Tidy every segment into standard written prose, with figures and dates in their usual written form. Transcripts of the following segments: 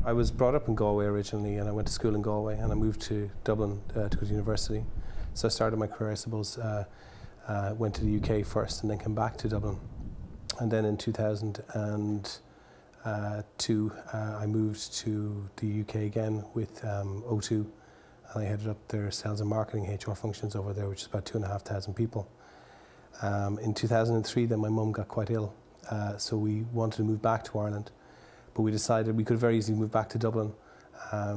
I was brought up in Galway originally, and I went to school in Galway, and I moved to Dublin to go to university. So I started my career, I suppose, went to the UK first and then came back to Dublin. And then in 2002, I moved to the UK again with O2, and I headed up their sales and marketing HR functions over there, which is about 2,500 people. In 2003, then my mum got quite ill, so we wanted to move back to Ireland. But we decided we could very easily move back to Dublin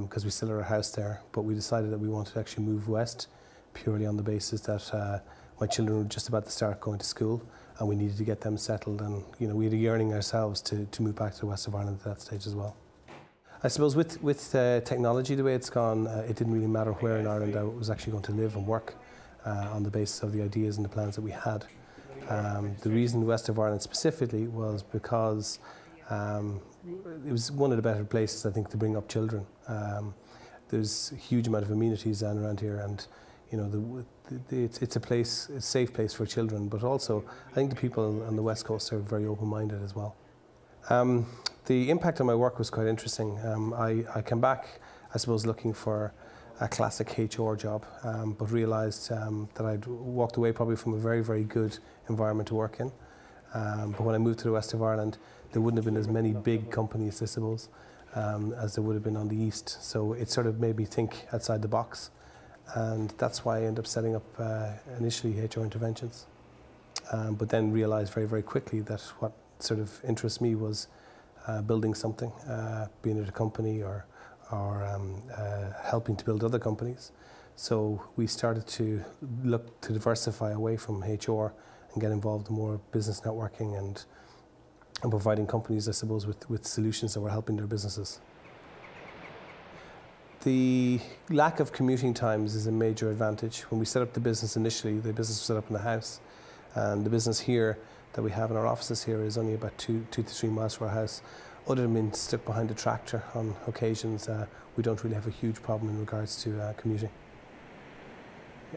because we still had our house there. But we decided that we wanted to actually move west purely on the basis that my children were just about to start going to school and we needed to get them settled. And we had a yearning ourselves to move back to the west of Ireland at that stage as well. I suppose with technology the way it's gone, it didn't really matter where in Ireland I was actually going to live and work on the basis of the ideas and the plans that we had. The reason the west of Ireland specifically was because it was one of the better places, I think, to bring up children. There's a huge amount of amenities down around here, and it's a safe place for children. But also, I think the people on the west coast are very open-minded as well. The impact on my work was quite interesting. I came back, I suppose, looking for a classic HR job, but realised that I'd walked away probably from a very, very good environment to work in. But when I moved to the west of Ireland, there wouldn't have been as many big companies, I suppose, as there would have been on the east. So it sort of made me think outside the box. And that's why I ended up setting up initially HR Interventions. But then realised very, very quickly that what sort of interests me was building something, being at a company or helping to build other companies. So we started to look to diversify away from HR and get involved in more business networking and providing companies, I suppose, with solutions that were helping their businesses. The lack of commuting times is a major advantage. When we set up the business initially, the business was set up in the house, and the business here that we have in our offices here is only about 2 to 3 miles from our house. Other than being stuck behind a tractor on occasions, we don't really have a huge problem in regards to commuting.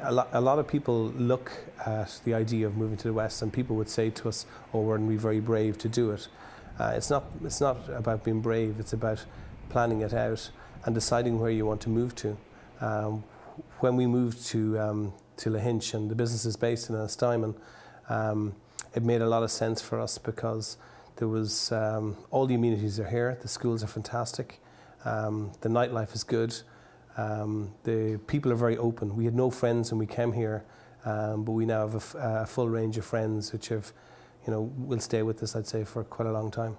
A lot of people look at the idea of moving to the west, and people would say to us, "Oh, weren't we very brave to do it?" It's not about being brave. It's about planning it out and deciding where you want to move to. When we moved to Lahinch, and the business is based in Ennistimon, it made a lot of sense for us because there was all the amenities are here. The schools are fantastic. The nightlife is good. The people are very open. We had no friends when we came here, but we now have a full range of friends which will stay with us, I'd say, for quite a long time.